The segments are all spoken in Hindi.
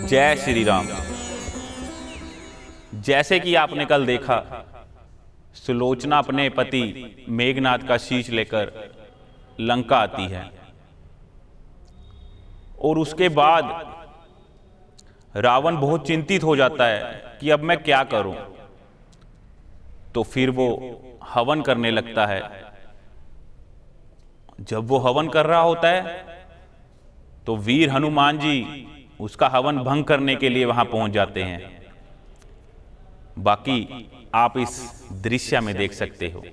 जय श्री राम। जैसे कि आपने कल देखा, सुलोचना अपने पति मेघनाद का शीश लेकर लंका आती है और उसके बाद रावण बहुत चिंतित हो जाता है कि अब मैं क्या करूं। तो फिर वो हवन करने लगता है। जब वो हवन कर रहा होता है तो वीर हनुमान जी उसका हवन भंग करने के लिए वहां पहुंच जाते हैं। बाकी आप इस दृश्य में देख सकते हो।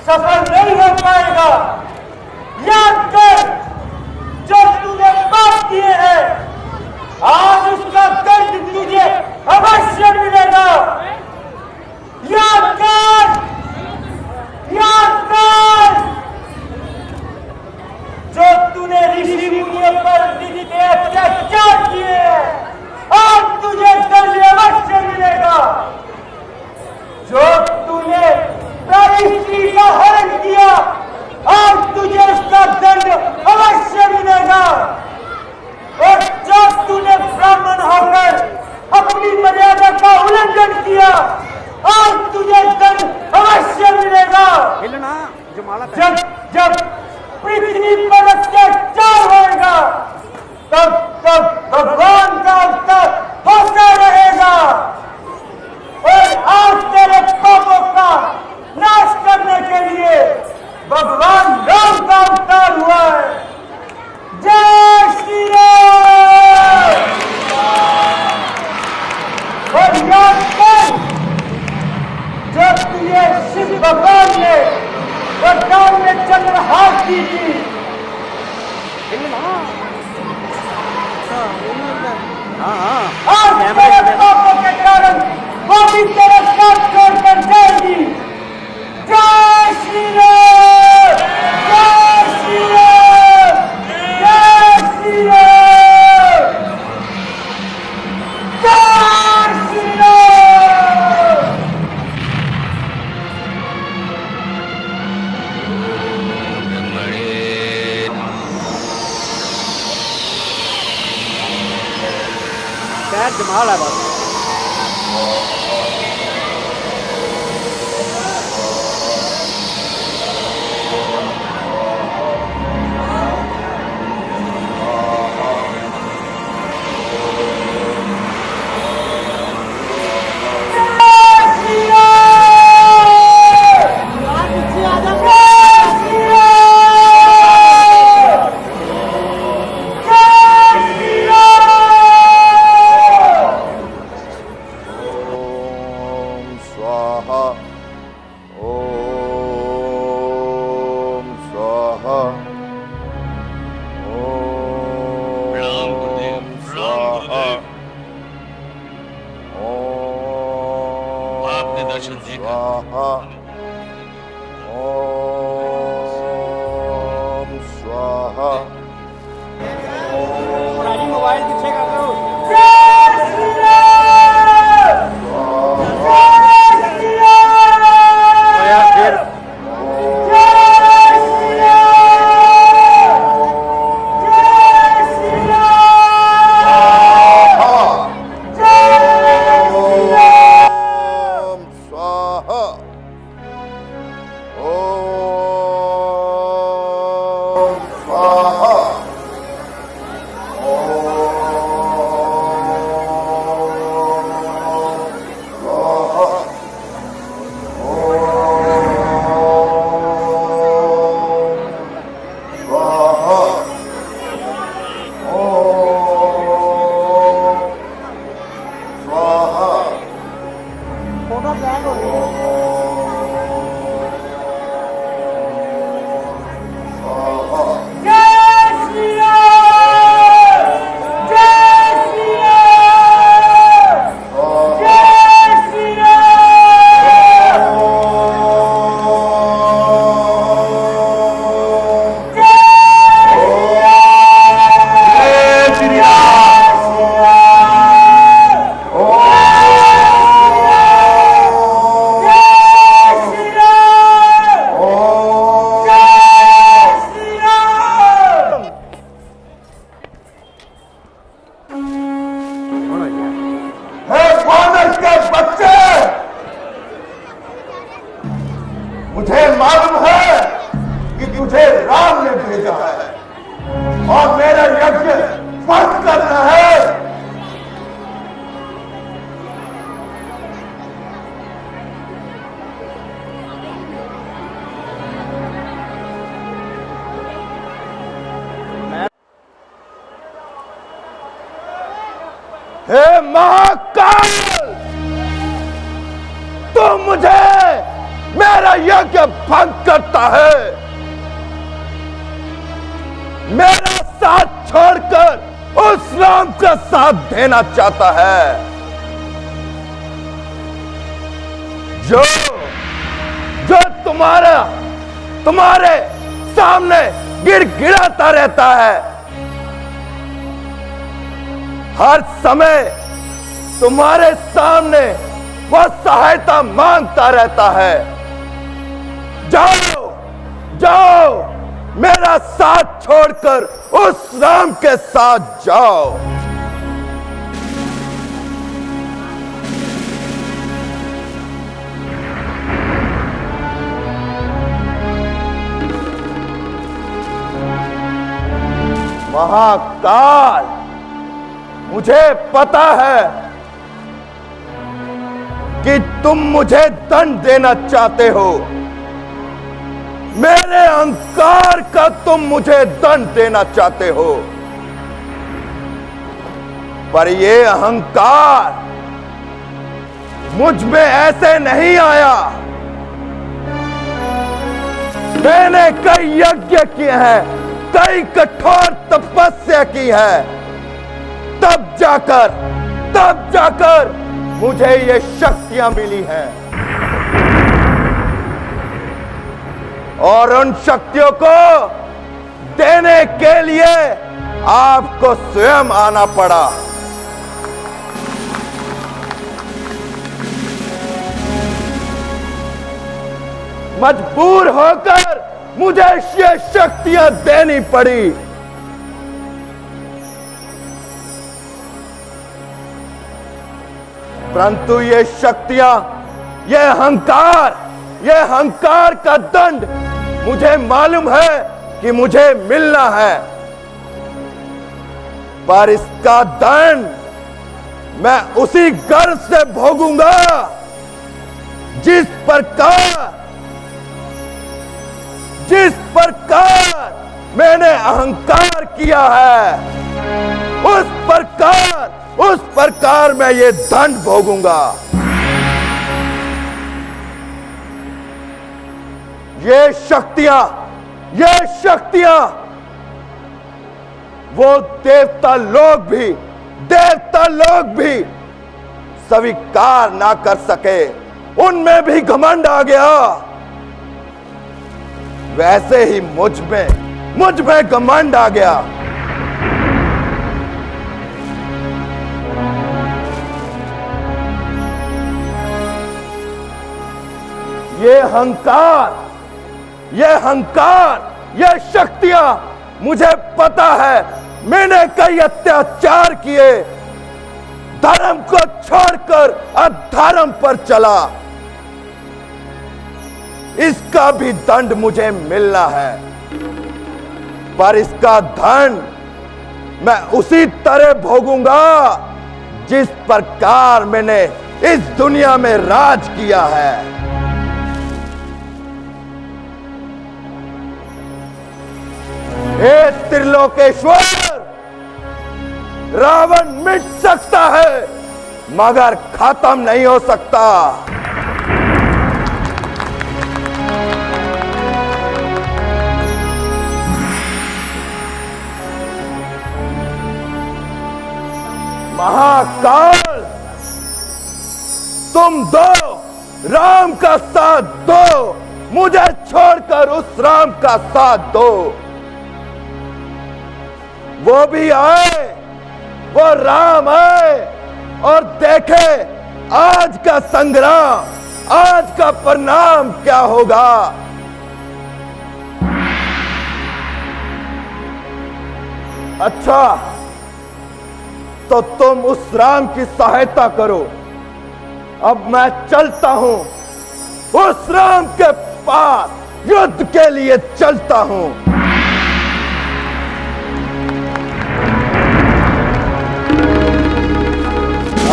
सफल नहीं हो पाएगा। याद कर, जो तूने पाप किए हैं, आज उसका दंड तुझे अवश्य मिलेगा। याद कर, याद कर, जो तूने ऋषि मुनियों पर विधि के अत्याचार किए हैं, आज तुझे दंड अवश्य मिलेगा। जो तूने स्त्री का हरण किया, आज तुझे उसका दंड अवश्य मिलेगा। और जो तूने ब्राह्मण होकर अपनी मर्यादा का उल्लंघन किया, आज तुझे दंड अवश्य मिलेगा। जब जब पृथ्वी पर अत्याचार होगा, तब तब भगवान का अवतार होता रहेगा। और आज तेरे पापों का नाश करने के लिए भगवान राम का अवतार हुआ है। जय श्री राम। और याद कर, जो तुझे शिव भगवान ने वरदान में चंद्रहास दी थी, आज तेरे पापों के कारण वो भी तेरा साथ छोड़कर जाएगी। जय श्री राम, जय श्री राम, जय श्री राम, जय श्री राम। क्या जमाल है बस। मोबाइल पीछे कर दो। फोटो बैग हो गई। जय श्री राम, जय श्री राम, जय श्री राम, जय श्री मुझे मालूम है कि तुझे राम ने भेजा है और मेरा यज्ञ बंद करना है। हे महाकाल, तुम मुझे मेरा यज्ञ भंग करता है, मेरा साथ छोड़कर उस राम का साथ देना चाहता है जो जो तुम्हारे सामने गिड़गिड़ाता रहता है, हर समय तुम्हारे सामने वह सहायता मांगता रहता है। जाओ जाओ, मेरा साथ छोड़कर उस राम के साथ जाओ। महाकाल, मुझे पता है कि तुम मुझे दंड देना चाहते हो, मेरे अहंकार का तुम मुझे दंड देना चाहते हो, पर ये अहंकार मुझ में ऐसे नहीं आया। मैंने कई यज्ञ किए हैं, कई कठोर तपस्या की है, तब जाकर मुझे ये शक्तियां मिली हैं, और उन शक्तियों को देने के लिए आपको स्वयं आना पड़ा। मजबूर होकर मुझे ये शक्तियां देनी पड़ी। परंतु ये शक्तियां, ये अहंकार का दंड मुझे मालूम है कि मुझे मिलना है, पर इसका दंड मैं उसी गर्व से भोगूंगा जिस प्रकार मैंने अहंकार किया है, उस प्रकार मैं ये दंड भोगूंगा। ये शक्तियां वो देवता लोग भी स्वीकार ना कर सके, उनमें भी घमंड आ गया। वैसे ही मुझ में घमंड आ गया। ये अहंकार, ये शक्तियां, मुझे पता है मैंने कई अत्याचार किए, धर्म को छोड़कर अधर्म पर चला, इसका भी दंड मुझे मिलना है, पर इसका दंड मैं उसी तरह भोगूंगा जिस प्रकार मैंने इस दुनिया में राज किया है। हे त्रिलोकेश्वर, रावण मिट सकता है मगर खत्म नहीं हो सकता। महाकाल, तुम दो, राम का साथ दो, मुझे छोड़कर उस राम का साथ दो। वो भी आए, वो राम आए और देखे आज का संग्राम, आज का परिणाम क्या होगा। अच्छा, तो तुम उस राम की सहायता करो। अब मैं चलता हूं, उस राम के पास युद्ध के लिए चलता हूं।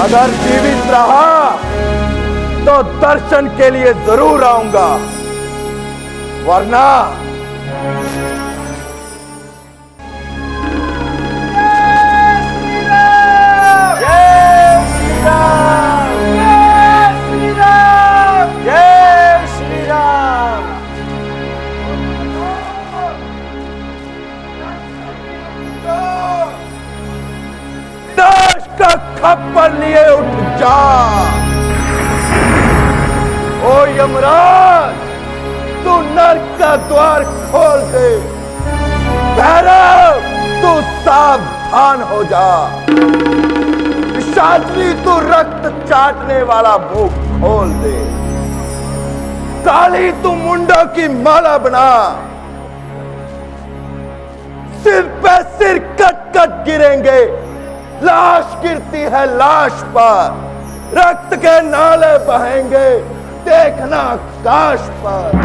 अगर जीवित रहा तो दर्शन के लिए जरूर आऊंगा, वरना खप्पर लिए उठ जा। ओ यमराज, तू नरक का द्वार खोल दे। भैरव, तू सावधान हो जा। शास्त्री, तू रक्त चाटने वाला मुंह खोल दे। काली, तू मुंडों की माला बना। सिर पे सिर कट कट गिरेंगे, लाश गिरती है लाश पर, रक्त के नाले बहेंगे, देखना काश पर।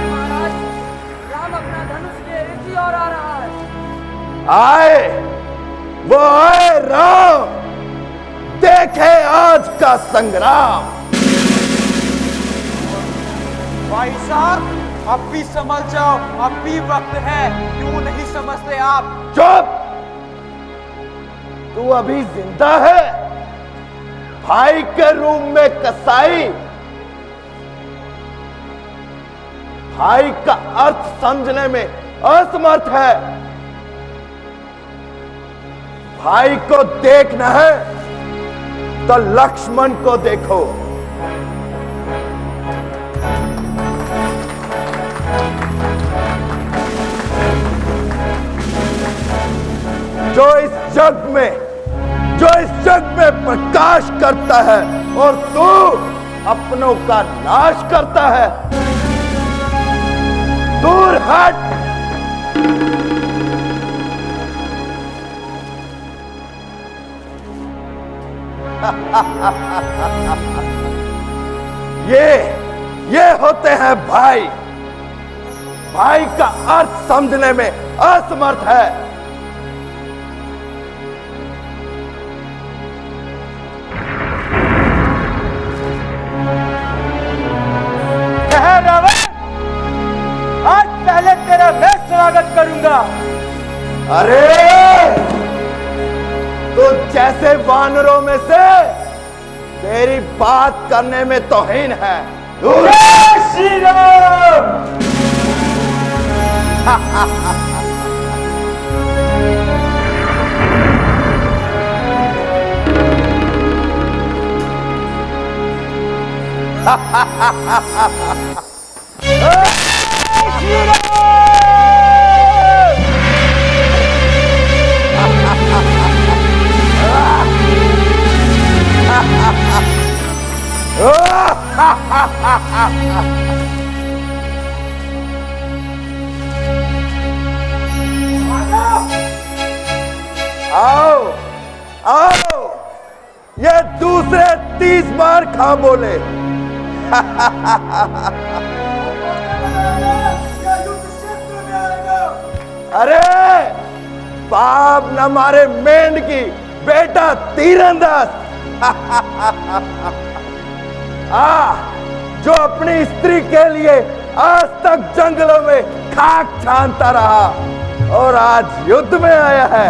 महाराज, राम अपना धनुष लिए इसी ओर आ रहा है। आए, वो आए राम, देखे आज का संग्राम। भाई साहब, अब भी समझ जाओ, अब भी वक्त है। क्यों नहीं समझते आप? चुप, तू अभी जिंदा है? भाई के रूम में कसाई, भाई का अर्थ समझने में असमर्थ है। भाई को देखना है तो लक्ष्मण को देखो। जो इस जग में प्रकाश करता है और तू अपनों का नाश करता है। दूर हट। ये होते हैं भाई। भाई का अर्थ समझने में असमर्थ है। आज पहले तेरा मैं स्वागत करूंगा। अरे, तो जैसे वानरों में से तेरी बात करने में तौहीन है। जय श्री राम। आओ आओ, ये दूसरे 30 बार खा बोले। अरे बाप न मारे मेंढ की, बेटा तीरंदाज। जो अपनी स्त्री के लिए आज तक जंगलों में खाक छानता रहा और आज युद्ध में आया है।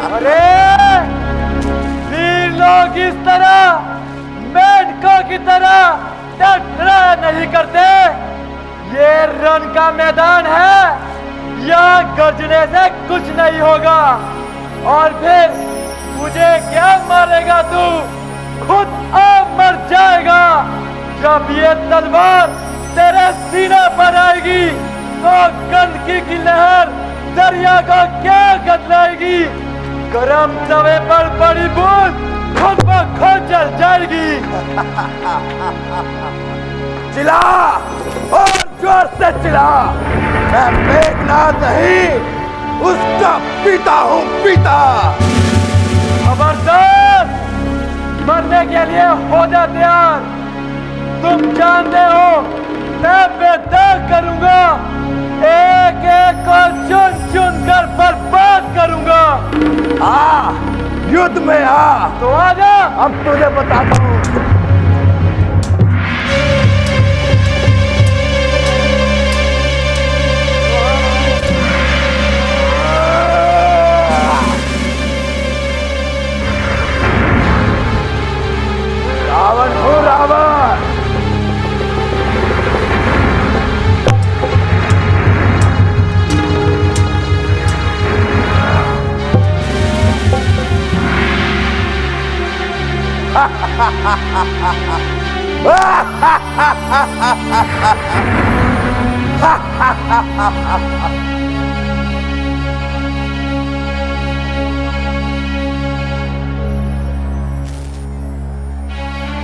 अरे लोग इस तरह मेंढकों की तरह टकरा नहीं करते। ये रण का मैदान है, यहाँ गर्जने से कुछ नहीं होगा। और फिर मुझे क्या मारेगा तू? खुद आप मर जाएगा। जब ये तलवार तेरे सीने पर आएगी तो गंदगी की लहर दरिया को क्या गदलाएगी। गरम तवे पर बड़ी बूंद खुद ब खुद जल जाएगी। चिल्ला और जोर से चिल्ला। मैं मेघनाद नहीं, उसका पिता हूँ, पिता। खबरदार, मरने के लिए हो जा तैयार। तुम जानते हो मैं बेदाग करूंगा, एक एक को चुन चुन कर बर्बाद करूंगा। आ, युद्ध में आ। तो आजा। अब तुझे बताता हूँ। रावण हूँ, रावण।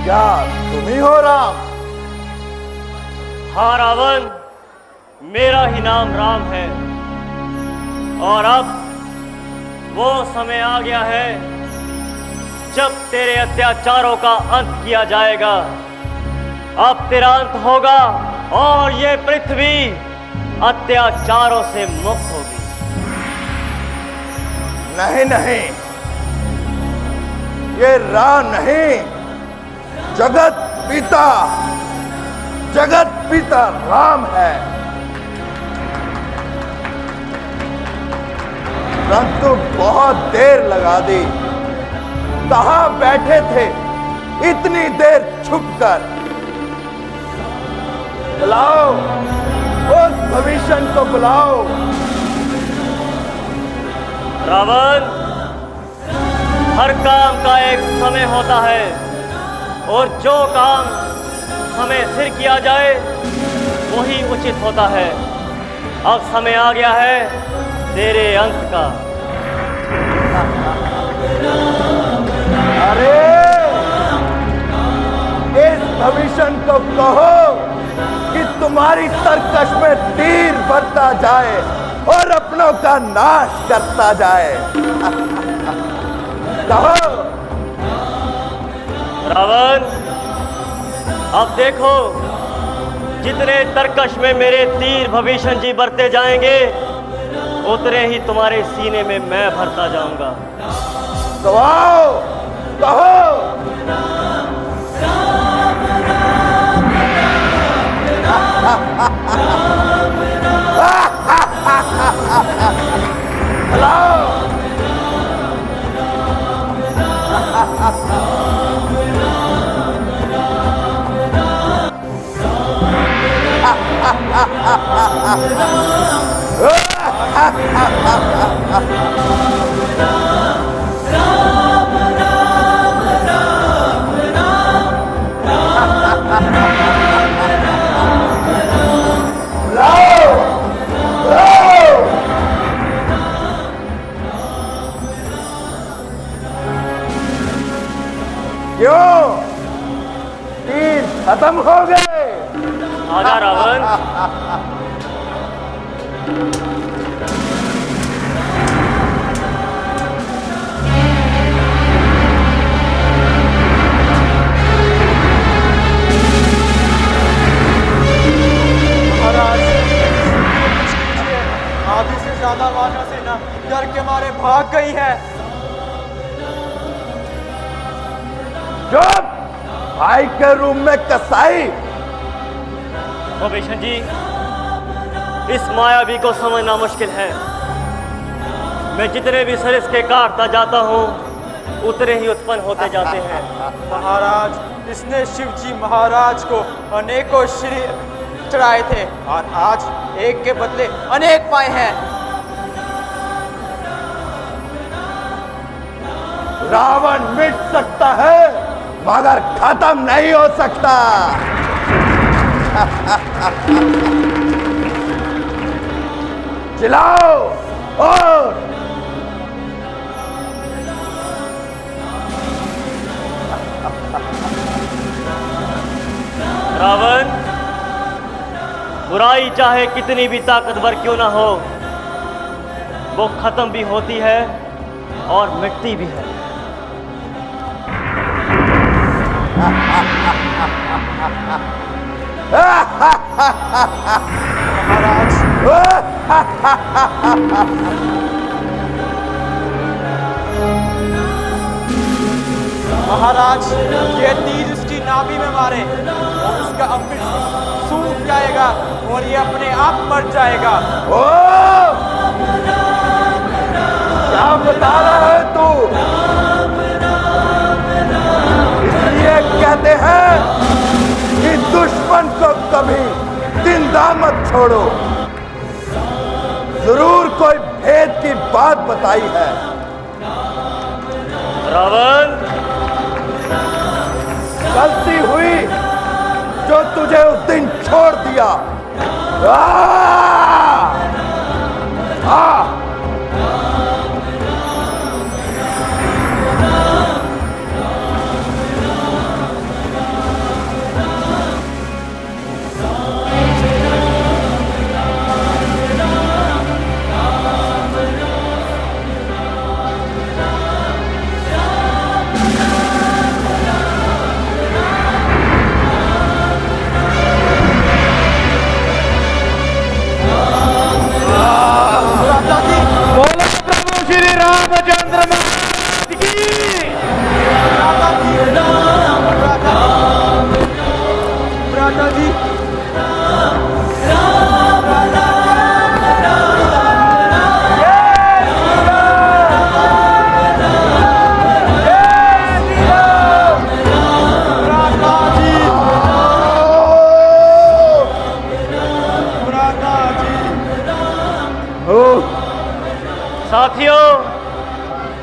क्या तुम ही हो राम? हाँ रावण, मेरा ही नाम राम है। और अब वो समय आ गया है जब तेरे अत्याचारों का अंत किया जाएगा। अब तेरा अंत होगा और ये पृथ्वी अत्याचारों से मुक्त होगी। नहीं नहीं, ये राम नहीं, जगत पिता राम है। परंतु बहुत देर लगा दी। कहाँ बैठे थे इतनी देर छुपकर? बुलाओ, उस भविष्य को बुलाओ। रावण, हर काम का एक समय होता है और जो काम समय सिर किया जाए वही उचित होता है। अब समय आ गया है तेरे अंत का। अरे इस भविष्य को कहो कि तुम्हारी तरकश में तीर भरता जाए और अपनों का नाश करता जाए। कहो। रावण, अब देखो, जितने तरकश में मेरे तीर भविष्य जी बरते जाएंगे उतने ही तुम्हारे सीने में मैं भरता जाऊंगा। तो आओ, कहो। बुलाओ। क्यों? तीर खत्म हो गए? आजा रावण। आधी से ज्यादा वानर सेना डर के मारे भाग गई है। चुप! भाई के रूम में कसाई। भविष्य जी, इस मायावी को समझना मुश्किल है। मैं जितने भी सरिस्के काटता जाता हूँ उतने ही उत्पन्न होते जाते हैं। महाराज, इसने शिव जी महाराज को अनेकों श्री चढ़ाए थे और आज एक के बदले अनेक पाए हैं। रावण मिट सकता है मगर खत्म नहीं हो सकता। चिल्लाओ और रावण, बुराई चाहे कितनी भी ताकतवर क्यों ना हो, वो खत्म भी होती है और मिटती भी है। महाराज, ये तीर उसकी नाभि में मारे और उसका अमृत सूख जाएगा और ये अपने आप मर जाएगा। ओ! क्या बता रहा है तू? इसलिए कहते हैं कि दुश्मन को कभी जिंदा मत छोड़ो। जरूर कोई भेद की बात बताई है। रावण, गलती हुई जो तुझे उस दिन छोड़ दिया।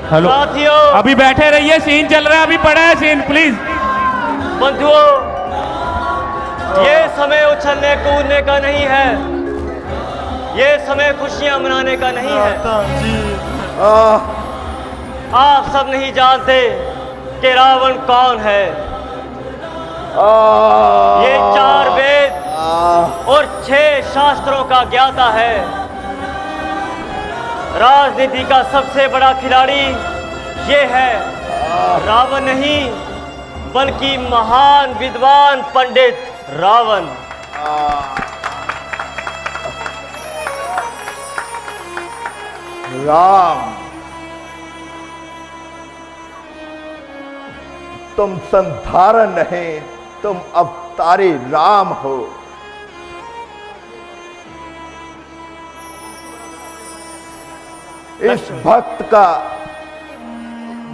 हेलो साथियों, अभी बैठे रहिए, सीन चल रहा है, अभी पड़ा है सीन, प्लीज। बंधुओं, ये समय उछलने कूदने का नहीं है, ये समय खुशियां मनाने का नहीं है। आप सब नहीं जानते कि रावण कौन है। ये 4 वेद और 6 शास्त्रों का ज्ञाता है। राजनीति का सबसे बड़ा खिलाड़ी ये है रावण नहीं, बल्कि महान विद्वान पंडित रावण। राम, तुम संधारण नहीं, तुम अवतारी राम हो। इस भक्त का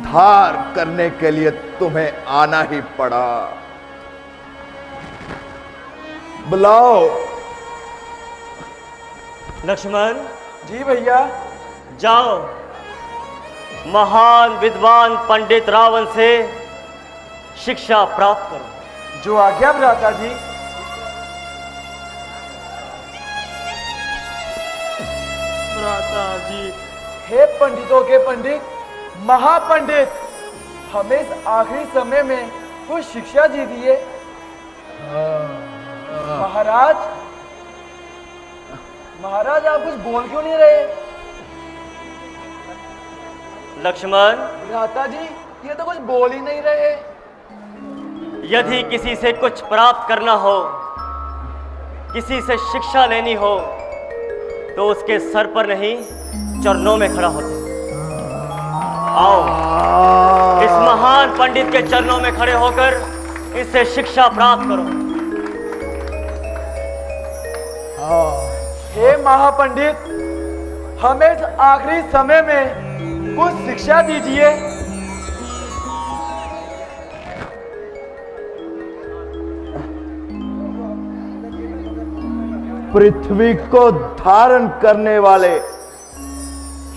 धार करने के लिए तुम्हें आना ही पड़ा। बुलाओ। लक्ष्मण जी भैया। जाओ, महान विद्वान पंडित रावण से शिक्षा प्राप्त करो। जो आज्ञा भ्राता जी। भ्राता जी। हे पंडितों के पंडित, महापंडित, हमें इस आखिरी समय में कुछ शिक्षा दीजिए। महाराज, महाराज आप कुछ बोल क्यों नहीं रहे? लक्ष्मण, भ्राता जी, ये तो कुछ बोल ही नहीं रहे। यदि किसी से कुछ प्राप्त करना हो, किसी से शिक्षा लेनी हो, तो उसके सर पर नहीं चरणों में खड़ा होते। आओ, इस महान पंडित के चरणों में खड़े होकर इससे शिक्षा प्राप्त करो। हे महापंडित, हमें इस आखिरी समय में कुछ शिक्षा दीजिए। पृथ्वी को धारण करने वाले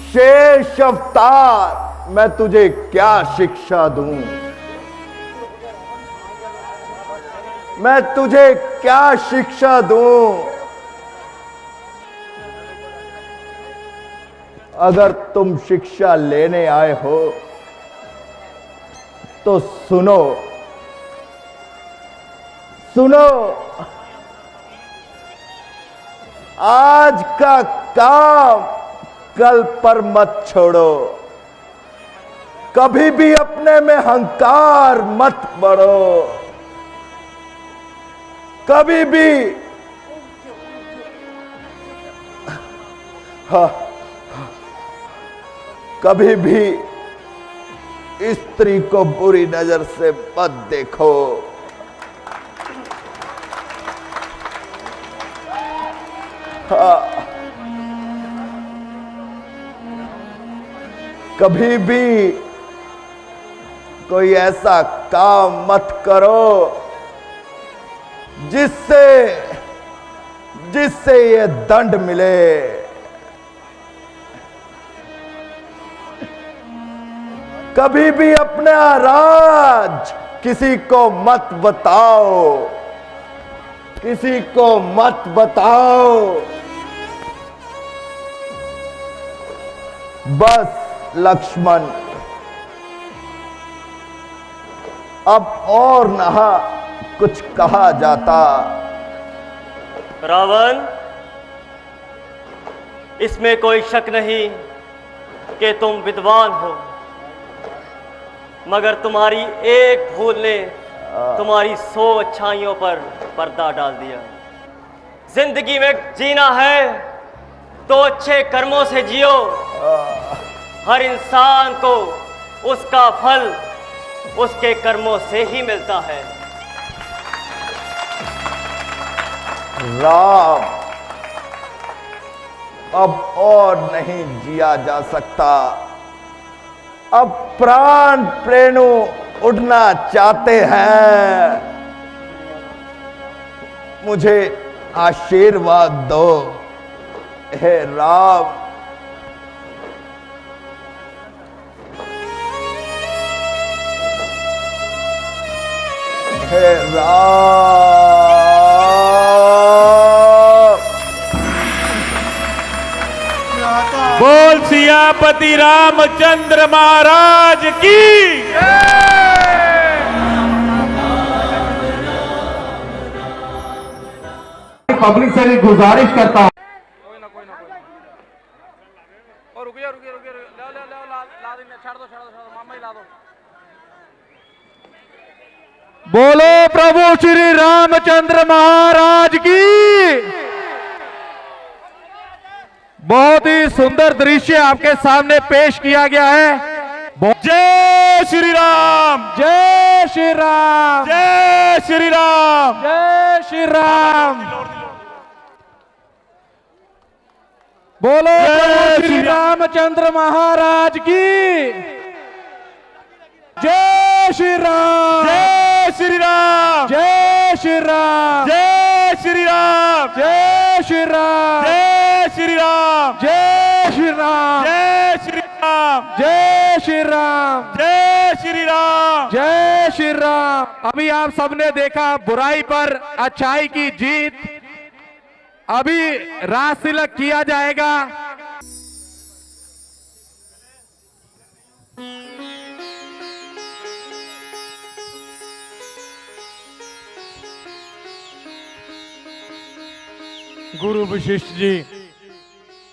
शेष अवतार, मैं तुझे क्या शिक्षा दूं? मैं तुझे क्या शिक्षा दूं? अगर तुम शिक्षा लेने आए हो तो सुनो, सुनो। आज का काम कल पर मत छोड़ो। कभी भी अपने में अहंकार मत बढ़ो। कभी भी कभी भी स्त्री को बुरी नजर से मत देखो। कभी भी कोई ऐसा काम मत करो जिससे ये दंड मिले। कभी भी अपना राज किसी को मत बताओ, किसी को मत बताओ। बस लक्ष्मण, अब और ना कुछ कहा जाता। रावण, इसमें कोई शक नहीं कि तुम विद्वान हो, मगर तुम्हारी एक भूल ने तुम्हारी 100 अच्छाइयों पर पर्दा डाल दिया। जिंदगी में जीना है तो अच्छे कर्मों से जियो। हर इंसान को उसका फल उसके कर्मों से ही मिलता है। राम, अब और नहीं जिया जा सकता। अब प्राण प्रेणु उड़ना चाहते हैं। मुझे आशीर्वाद दो हे राम। हे राम। बोल सियापति रामचंद्र महाराज की। पब्लिक से भी गुजारिश करता हूं। बोलो प्रभु श्री रामचंद्र महाराज की। बहुत ही सुंदर दृश्य आपके सामने पेश किया गया है। जय श्री राम, जय श्री राम, जय श्री राम, जय श्री राम। बोलो प्रभु श्री रामचंद्र महाराज की। जय श्री राम, जय श्री राम, जय श्री राम, जय श्री राम, जय श्री राम, जय श्री राम, जय श्री राम, जय श्री राम, जय श्री राम, जय श्री राम, जय श्री राम। अभी आप सबने देखा बुराई पर अच्छाई की जीत। अभी राज तिलक किया जाएगा। गुरु वशिष्ठ जी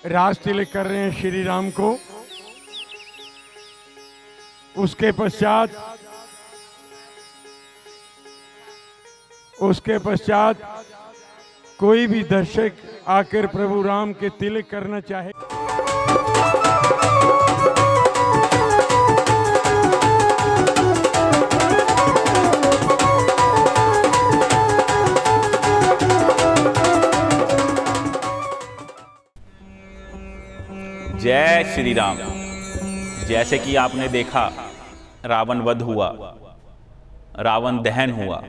राज तिलक कर रहे हैं श्री राम को। उसके पश्चात कोई भी दर्शक आकर प्रभु राम के तिलक करना चाहे। जय श्री राम। जैसे कि आपने देखा रावण वध हुआ, रावण दहन हुआ।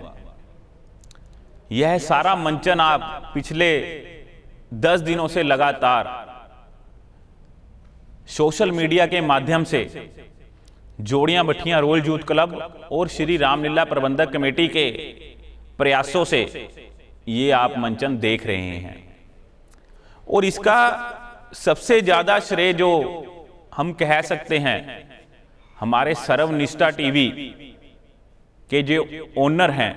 यह सारा मंचन आप पिछले 10 दिनों से लगातार सोशल मीडिया के माध्यम से जोड़ियां भट्टियां रोल यूथ क्लब और श्री रामलीला प्रबंधक कमेटी के प्रयासों से ये आप मंचन देख रहे हैं। और इसका सबसे ज्यादा श्रेय जो हम कह सकते हैं, हमारे सर्वनिष्ठा टीवी के जो ओनर हैं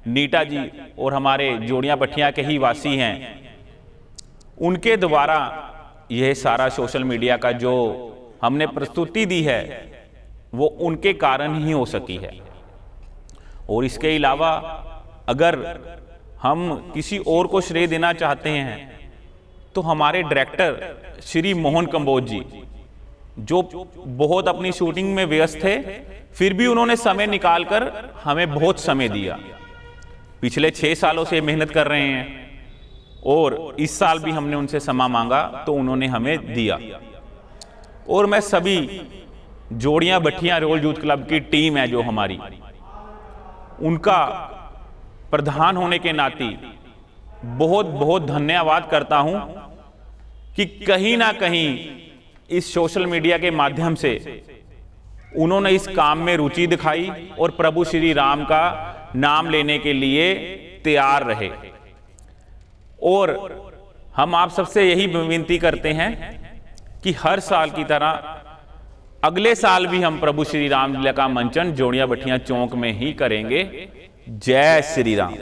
नीटा जी और हमारे जोड़ियां भट्टियां के ही वासी हैं, उनके द्वारा यह सारा सोशल मीडिया का जो हमने प्रस्तुति दी है वो उनके कारण ही हो सकी है। और इसके अलावा अगर हम किसी और को श्रेय देना चाहते हैं तो हमारे डायरेक्टर श्री मोहन कंबोज जी, जो बहुत अपनी शूटिंग में व्यस्त थे, फिर भी उन्होंने समय निकालकर हमें बहुत समय दिया। पिछले 6 सालों से मेहनत कर रहे हैं और इस साल भी हमने उनसे समय मांगा तो उन्होंने हमें दिया। और मैं सभी जोड़ियां भट्टियां रोल यूथ क्लब की टीम है जो हमारी, उनका प्रधान होने के नाते बहुत बहुत धन्यवाद करता हूं कि कहीं ना कहीं इस सोशल मीडिया के माध्यम से उन्होंने इस काम में रुचि दिखाई और प्रभु श्री राम का नाम लेने के लिए तैयार रहे। और हम आप सबसे यही विनती करते हैं कि हर साल की तरह अगले साल भी हम प्रभु श्री रामलीला का मंचन जोड़ियां भट्टियां चौक में ही करेंगे। जय श्री राम।